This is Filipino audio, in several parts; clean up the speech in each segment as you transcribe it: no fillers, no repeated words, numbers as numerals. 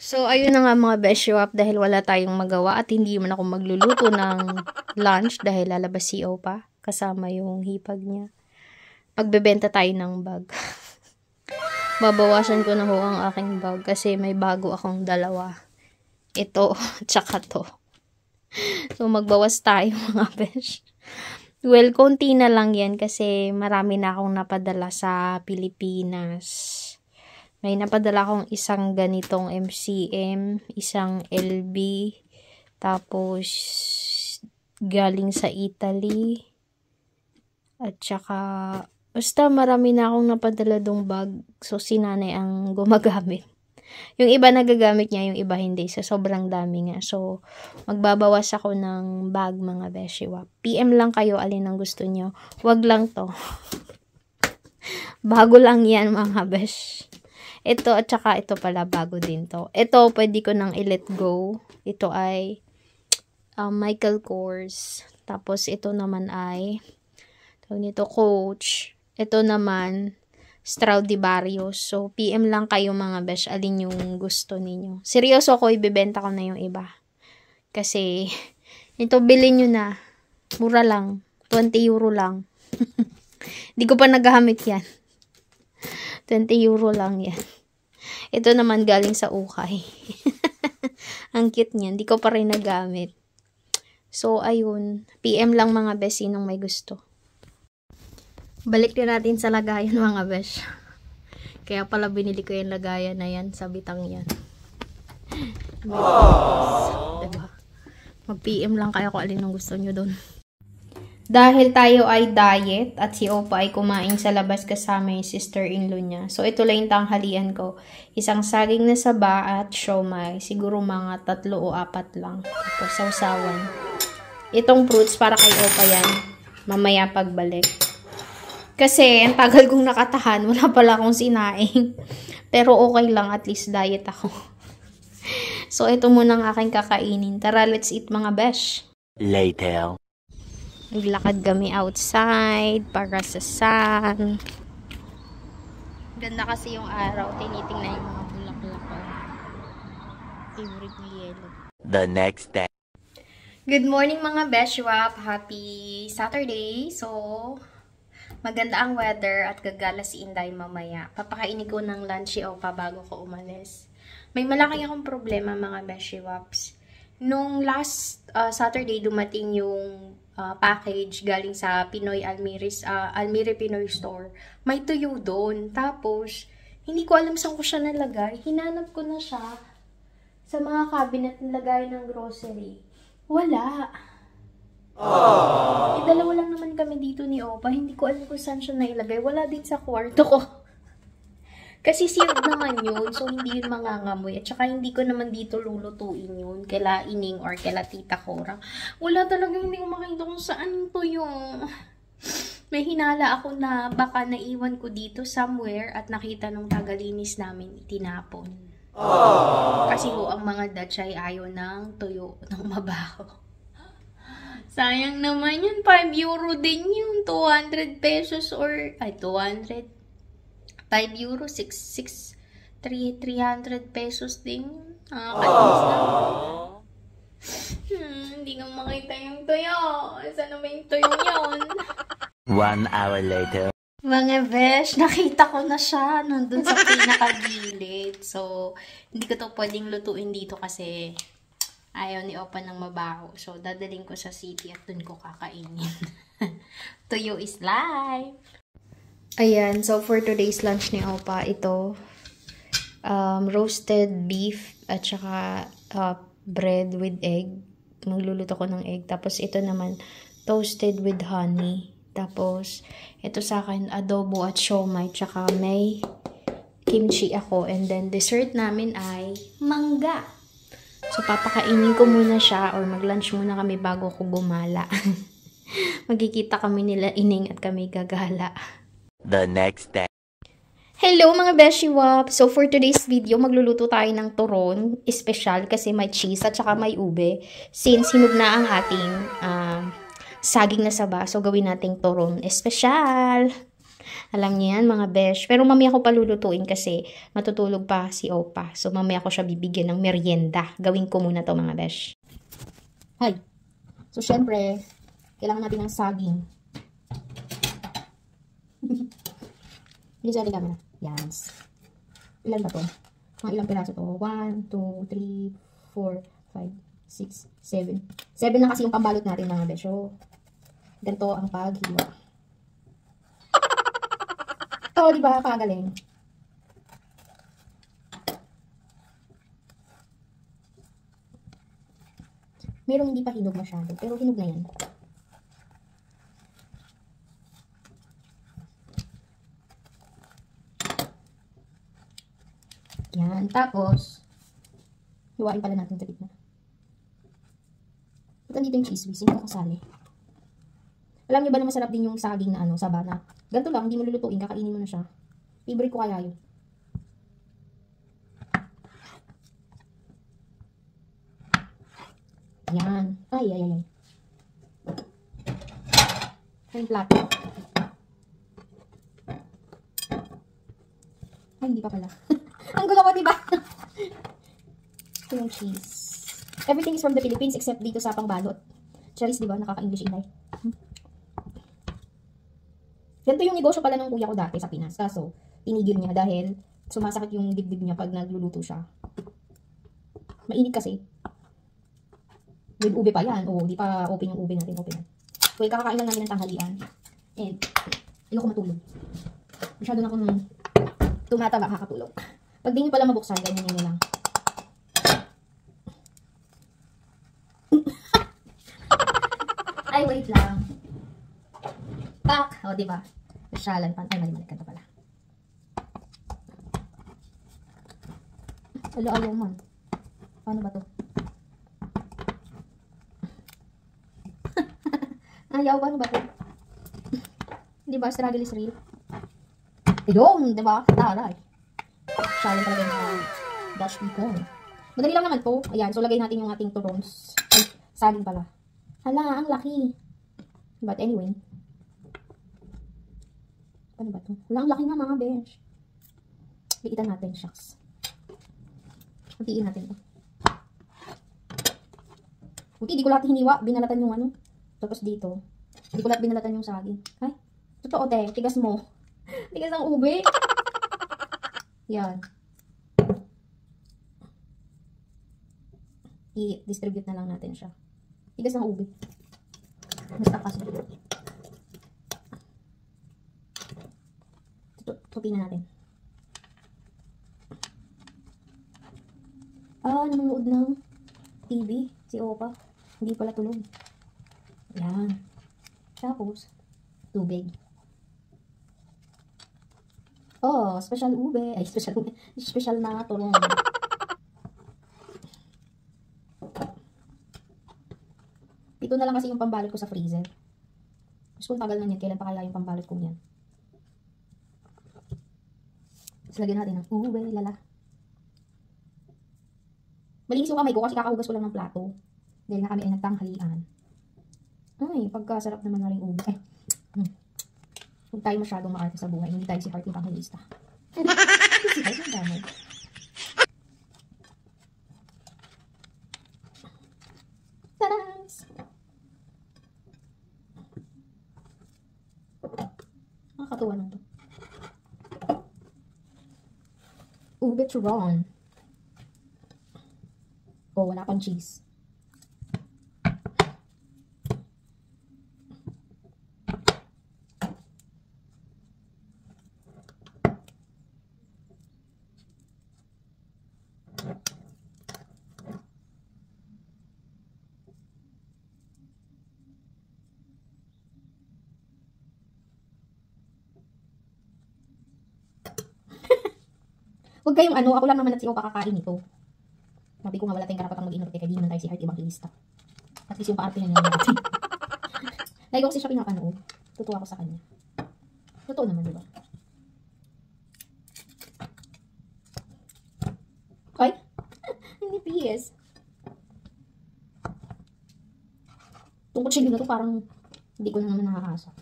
So, ayun na nga mga Beshiwap, dahil wala tayong magawa at hindi man ako magluluto ng lunch dahil lalabas si Opa kasama yung hipag niya. Magbebenta tayo ng bag. Babawasan ko na ho ang aking bag kasi may bago akong dalawa. Ito, tsaka to. So, magbawas tayo mga besh. Well, konti na lang yan kasi marami na akong napadala sa Pilipinas. May napadala akong isang ganitong MCM, isang LB, tapos galing sa Italy, at saka, basta marami na akong napadala dong bag, so si nanay ang gumagamit. Yung iba nagagamit niya, yung iba hindi, so sobrang dami nga. So, magbabawas ako ng bag mga Beshiwap. PM lang kayo, alin ang gusto nyo. Wag lang to. Bago lang yan mga besh. Ito at saka ito pala bago din to. Ito pwede ko nang i-let go. Ito ay Michael Kors. Tapos ito naman ay tawag nito Coach. Ito naman Stradivarius. So PM lang kayo mga besh, alin yung gusto ninyo. Seryoso ko, ibebenta ko na yung iba. Kasi ito bilhin nyo na. Mura lang. 20 euro lang. Hindi ko pa nagagamit yan. 20 euro lang yan. Ito naman galing sa ukay. Ang cute niyan. Hindi ko pa rin nagamit. So, ayun. PM lang mga besh, sinong may gusto. Balik din natin sa lagayan mga besh. Kaya pala binili ko yung lagayan na yan sa bitang yan. Diba? Mag-PM lang kayo kung alin ang gusto nyo doon. Dahil tayo ay diet at si Opa ay kumain sa labas kasama yung sister-in-law niya. So, ito lang yung tanghalian ko. Isang saging na saba at siomai. Siguro mga 3 o 4 lang. Tapos, sausawan. Itong fruits para kay Opa yan. Mamaya pagbalik. Kasi, ang tagal kong nakatahan. Wala pala akong sinaing. Pero okay lang. At least diet ako. So, ito muna ang aking kakainin. Tara, let's eat mga besh. Later. Naglakad kami outside para sa sun. Ganda kasi yung araw. Tinitingnan yung mga bulaklak ko. Favorite ni yellow. The next day. Good morning mga Beshiwap. Happy Saturday. So, maganda ang weather at gagala si Inday mamaya. Papakainin ko ng lunch si Opa bago ko umalis. May malaki akong problema mga Beshiwaps. Nung last Saturday dumating yung package galing sa Pinoy Almiri Pinoy Store. May tuyo doon. Tapos, hindi ko alam saan ko siya nalagay. Hinanap ko na siya sa mga cabinet nilagay ng grocery. Wala. Dalawa lang naman kami dito ni Opa. Hindi ko alam kung saan siya nailagay. Wala din sa kwarto ko. Kasi sealed naman yun, so hindi yun mangangamoy. At saka hindi ko naman dito lulutuin yun, kaila Ining or kaila Tita Cora. Wala talaga, hindi ko makita kung saan to yung... May hinala ako na baka naiwan ko dito somewhere at nakita nung tagalinis namin itinapon. Kasi ho, ang mga Dutch ay ayaw ng tuyo, ng mabaho. Sayang naman yun, 5 euro din yun, 200 pesos or... Ay, 200 5 euro, 300 pesos din. Nakakalinis lang. Hindi nga makita yung tuyo. Saan naman yung tuyo yun? 1 hour later. Mga besh, nakita ko na siya nandun sa pinakagilid. So, hindi ko to pwedeng lutuin dito kasi ayaw ni Opa ng mabaho. So, dadaling ko sa city at dun ko kakainin. Tuyo is life! Ayan, so for today's lunch ni Opa, ito, roasted beef at saka bread with egg. Magluluto ko ng egg. Tapos ito naman, toasted with honey. Tapos, ito sa akin, adobo at siomai. Tsaka may kimchi ako. And then, dessert namin ay mangga. So, papakainin ko muna siya or mag-lunch muna kami bago ko gumala. Magkikita kami nila Ining at kami gagala. The next day. Hello mga Beshiwap! So for today's video, magluluto tayo ng turon. Espesyal kasi may cheese at saka may ube. Since hinog na ang ating saging na saba, so gawin nating turon espesyal. Alam niyo yan, mga besh. Pero mamaya ko palulutuin kasi matutulog pa si Opa. So, mamaya ko siya bibigyan ng merienda. Gawin ko muna to, mga besh. Hi. So, syempre, kailangan natin ng saging. Hindi sa ating camera. Yan. Ilan ba to? Mga ilang piraso to? 1, 2, 3, 4, 5, 6, 7. 7 na kasi yung pambalot natin, mga besh. So, ganito ang paghiwa. Oo, di ba? Kagaling. Merong hindi pa hinog masyado, pero hinog na yan. Yan. Tapos, hiwain pala natin sa gitna. At andito yung cheese whiz, hindi nakasali. Alam niyo ba na masarap din yung saging na sabana? Ganito lang, hindi mo lulutuin, kakainin mo na siya. Favorite ko kaya yun. Yan. Ay. Yung plato. Ay, hindi pa pala. Ang gulo ko, diba? Ito yung cheese. Everything is from the Philippines except dito sa pangbalot. Charis, diba? Nakaka-English inay. Ganito yung negosyo pala ng kuya ko dati sa Pinas. Kaso, tinigil niya dahil sumasakit yung dibdib niya pag nagluluto siya. Mainit kasi. With ube pa yan. O, di pa open yung ube natin. Open. Well, kakakain lang namin ng tanghalian. And, ayoko matulog. Masyado na akong tumataba kakatulog. Pag di nyo pala mabuksan, ganyan nyo lang. Ay, wait lang. Pak! O, diba? Pasyalan pa. Ay, mali-mali ka pala. Ayaw man. Paano ba to? Ayaw, paano ba to? Diba? Struggle is real. Ayun, diba? Taray. Pasyalan talaga yung dash bacon. Madali lang naman to. Ayan, so lagay natin yung ating turons. Ay, saging pala. Hala, ang laki. But anyway. Ano ba ito? Wala, ang laki nga mga besh. Liitan natin, shucks. Kuntiin natin ito. Buti, di ko lahat hiniwa. Binalatan yung Tapos dito. Di ko lahat binalatan yung saging. Ay, totoo te. Tigas mo. Tigas ang ube. Yan. I-distribute na lang natin siya. Tigas ng ube. Basta kasi. Tutupi na natin. Nanonood ng TV. Si Opa. Hindi pala tulog. Yan. Tapos, tubig. Oh, special ube. Ay, special na turong. Ito na lang kasi yung pambalot ko sa freezer. Mas kung tagal na yan, kailan pa kaya yung pambalot ko yan? Tapos lagyan natin ng ube, lala. Malinis yung kamay ko kasi kakahugas ko lang ng plato. Dahil na kami ay nagtanghalian. Ay, pagkasarap naman na rin ube. Ay, huwag tayo masyadong maarte sa buhay. Hindi tayo si Heart yung tanghalista. Si Heart yung dami. Tadams! Nakakatuwa lang to. Ube turon. Oh, wala pang cheese. Huwag kayong ako lang naman at si Opa kakain ito. Sabi ko nga wala tayong karapatang mag-inorte kaya di naman tayo si Heart Evangelista. At least yung paarte na niya natin. Lagi ko kasi siya pinapanood. Tutuwa ako sa kanya. Totoo naman, diba? Ay! Hindi PS. Tungkol siya na to parang hindi ko na naman nakakasa.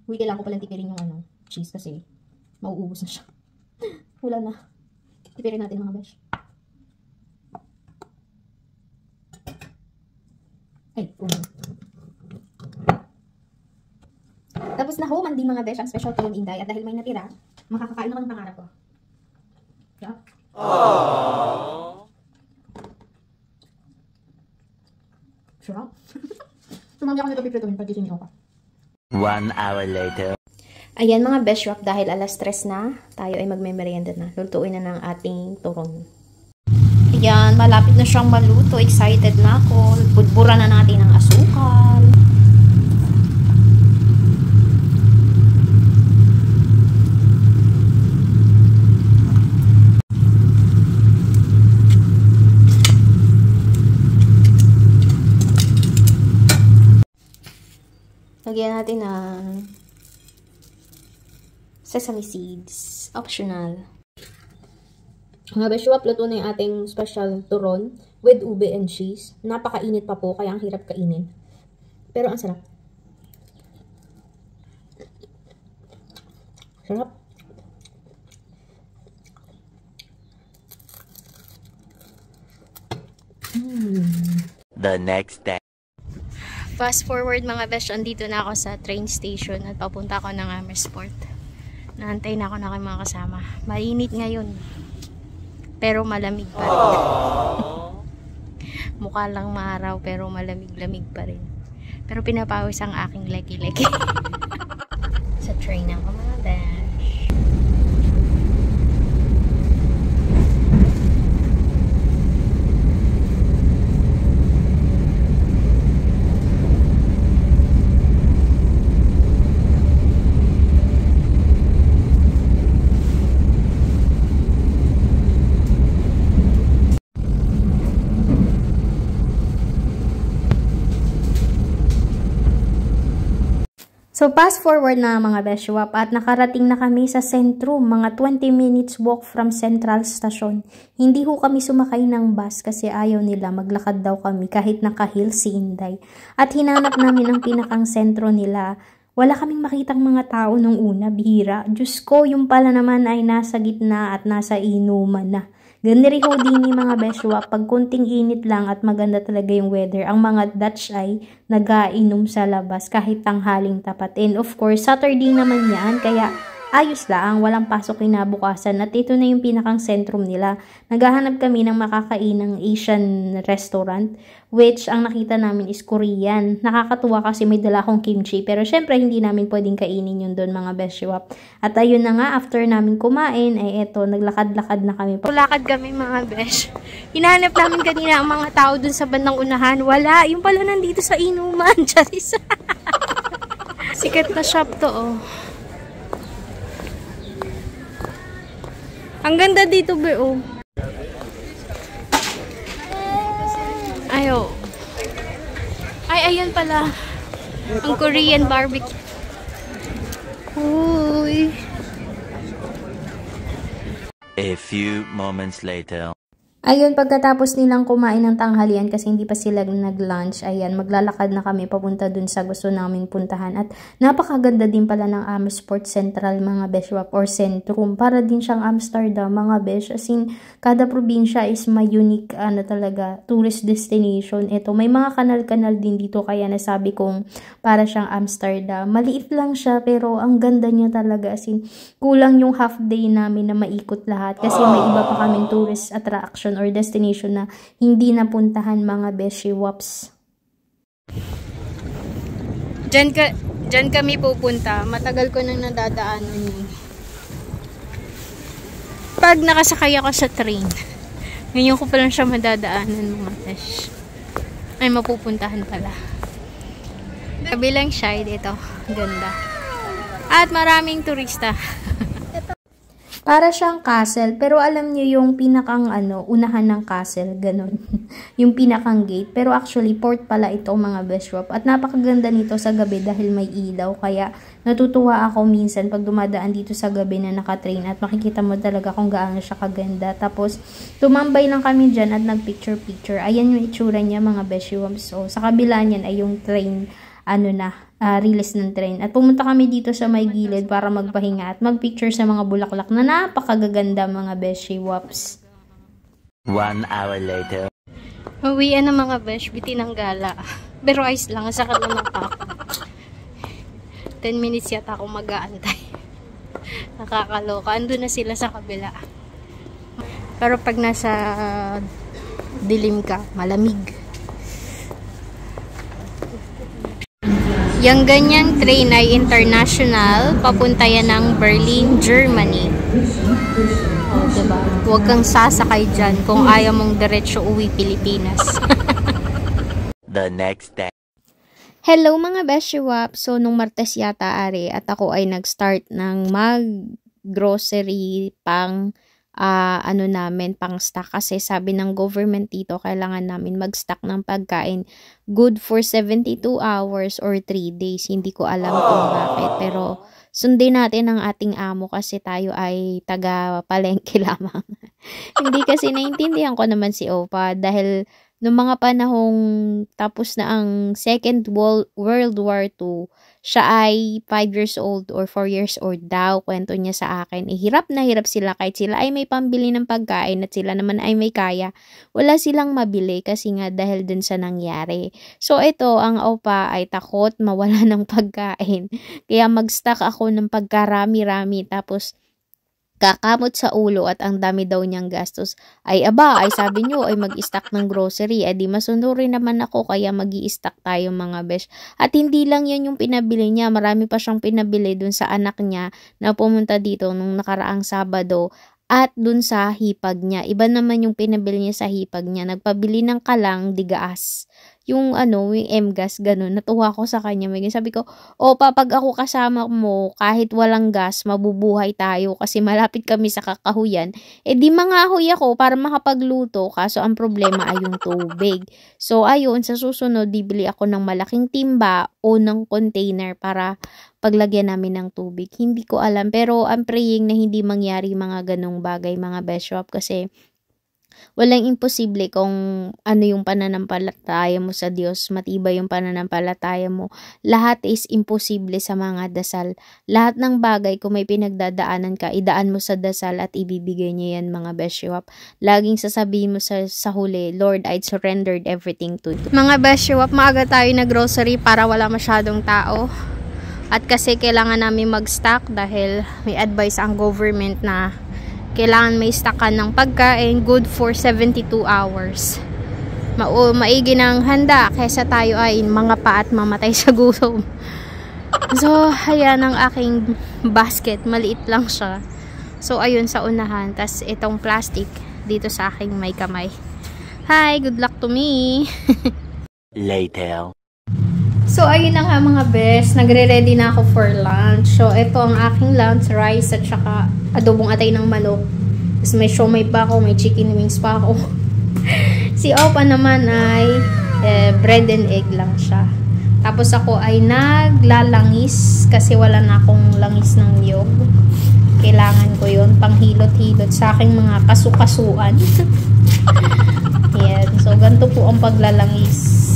Uy, kailangan ko palang tipirin yung cheese kasi mauubos na siya. Wala na. Tipirin natin mga besh. Ay, tapos na human din mga besh ang special turon Inday. At dahil may natira, makakakain ako ng pangarap ko. Yeah. Aww. Sarap. Tumami ako nito piprituhin pag gising ni Opa. 1 hour later. Ayan mga besh wrap, dahil alas 3 na, tayo ay magme-merienda na. Lutuin na ng ating turon. Ayan, malapit na siyang maluto. Excited na ako. Budbura na natin ang asukal. Lagyan natin ng sesame seeds. Optional. Mga besh-wap, luto na yung ating special turon with ube and cheese. Napakainit pa po, kaya ang hirap kainin. Pero ang sarap. Sarap. The next day. Fast forward mga besh, andito na ako sa train station at papunta ako ng Amersport. Naantay na ako na kay mga kasama. Mainit ngayon. Pero malamig pa rin. Mukha lang maaraw pero malamig-lamig pa rin. Pero pinapawis ang aking leki-leki. Sa train ako mga besh. So, fast forward na mga beshwap at nakarating na kami sa sentro, mga 20 minutes walk from Central Station. Hindi ho kami sumakay ng bus kasi ayaw nila, maglakad daw kami kahit nakahil si Inday. At hinanap namin ang pinakang sentro nila. Wala kaming makitang mga tao nung una, bihira. Diyos ko, yung pala naman ay nasa gitna at nasa inuman na. Ganda rin ho din ni mga beshwap, pag kunting init lang at maganda talaga yung weather, ang mga Dutch ay nag-ainom sa labas kahit tanghaling tapat. And of course, Saturday naman yan, kaya ayos lang, walang pasok kinabukasan. At ito na yung pinakang sentrum nila. Naghahanap kami ng makakainang Asian restaurant, which ang nakita namin is Korean. Nakakatuwa kasi may dala akong kimchi, pero syempre hindi namin pwedeng kainin yun doon mga beshwap. At ayun na nga, after namin kumain, ay eto, naglakad-lakad na kami. Lakad kami mga besh. Hinahanap namin kanina ang mga tao doon sa bandang unahan. Wala, yung pala nandito sa inuman. Charis. Sikat na shop to, oh. Ang ganda dito, bro. Ayo. Ay, ayun pala. Ang Korean barbecue. Uy. A few moments later. Ayun, pagkatapos nilang kumain ng tanghalian kasi hindi pa sila nag-lunch, ayan, maglalakad na kami papunta dun sa gusto naming puntahan. At napakaganda din pala ng Amersport Central mga beshwap or Centrum. Para din siyang Amsterdam mga besh. As in, kada probinsya is may unique talaga tourist destination. Ito, may mga kanal-kanal din dito kaya nasabi kong para siyang Amsterdam. Maliit lang siya pero ang ganda niya talaga. As in, kulang yung half day namin na maikot lahat kasi may iba pa kaming tourist attraction or destination na hindi napuntahan mga beshiwaps. Diyan kami pupunta. Matagal ko nang nadadaanan yun. Pag nakasakay ako sa train, ngayon ko pa lang siya madadaanan mga besh. Ay, mapupuntahan pala. Kabilang siya dito. Ganda. At maraming turista. Para siyang castle, pero alam niyo yung pinakang unahan ng castle, ganun. Yung pinakang gate, pero actually port pala ito mga beshwap. At napakaganda nito sa gabi dahil may ilaw, kaya natutuwa ako minsan pag dumadaan dito sa gabi na nakatrain at makikita mo talaga kung gaano siya kaganda. Tapos tumambay lang kami dyan at nagpicture-picture. Ayan yung itsura niya mga beshwap. So sa kabila niyan ay yung train release ng train. At pumunta kami dito sa may gilid para magpahinga at magpicture sa mga bulaklak na napakagaganda mga beshi waps. 1 hour later. Uwian na mga besh, bitin ng gala. Pero ayos lang, sakit naman pa ako. 10 minutes yata ako mag-aantay. Nakakaloka. Andun na sila sa kabila. Pero pag nasa dilim ka, malamig. Yung ganyang train ay international, papunta yan ng Berlin, Germany. O, diba? Huwag kang sasakay dyan kung ayaw mong diretso uwi Pilipinas. The next day. Hello mga Beshi Wap! So, nung Martes yata ari at ako ay nag-start ng mag-grocery pang pang stock kasi sabi ng government dito kailangan namin mag-stock ng pagkain good for 72 hours or 3 days. Hindi ko alam kung bakit pero sundin natin ang ating amo kasi tayo ay taga palengke lamang. Hindi kasi naintindihan ko naman si Opa dahil noong mga panahong tapos na ang Second World War II, siya ay 5 years old or 4 years old daw. Kwento niya sa akin. Hirap na hirap sila kahit sila ay may pambili ng pagkain at sila naman ay may kaya. Wala silang mabili kasi nga dahil dun sa nangyari. So ito, ang Opa ay takot mawala ng pagkain. Kaya mag-stock ako ng pagkarami-rami tapos kakamot sa ulo at ang dami daw niyang gastos. Ay sabi niyo ay mag-stock ng grocery. Di masunuri naman ako kaya mag-i-stock tayo mga besh. At hindi lang yan yung pinabili niya. Marami pa siyang pinabili dun sa anak niya na pumunta dito nung nakaraang Sabado. At dun sa hipag niya. Iba naman yung pinabili niya sa hipag niya. Nagpabili ng kalang digaas. Yung yung M-gas, ganun. Natuwa ko sa kanya. Sabi ko, Opa, pag ako kasama mo, kahit walang gas, mabubuhay tayo kasi malapit kami sa kakahuyan. Di mangahoy ako para makapagluto. Kaso ang problema ay yung tubig. So, ayun, sa susunod, bibili ako ng malaking timba o ng container para paglagyan namin ng tubig. Hindi ko alam. Pero I'm praying na hindi mangyari mga ganong bagay, mga beshop. Kasi walang imposible kung ano yung pananampalataya mo sa Diyos, matibay yung pananampalataya mo. Lahat is imposible sa mga dasal. Lahat ng bagay, kung may pinagdadaanan ka, idaan mo sa dasal at ibibigay niya yan mga beshop. Laging sasabihin mo sa huli, Lord, I surrendered everything to you. Mga beshop, maaga tayo na grocery para wala masyadong tao. At kasi kailangan namin mag-stock dahil may advice ang government na kailangan may stockan ng pagkain good for 72 hours. Maigi ng handa kaysa tayo ay mga pa at mamatay sa gutom. So, ayan ang aking basket. Maliit lang siya. So, ayun sa unahan. Tas itong plastic dito sa aking may kamay. Hi! Good luck to me! Later. So, ayun na nga mga best. Nagre-ready na ako for lunch. So, ito ang aking lunch. Rice at saka adobong atay ng manok. Tapos may siomay pa ako. May chicken wings pa ako. Si Opa naman ay bread and egg lang siya. Tapos ako ay naglalangis kasi wala na akong langis ng niyog. Kailangan ko yun. Panghilot-hilot sa aking mga kasukasuan. Yan. So, ganito po ang paglalangis.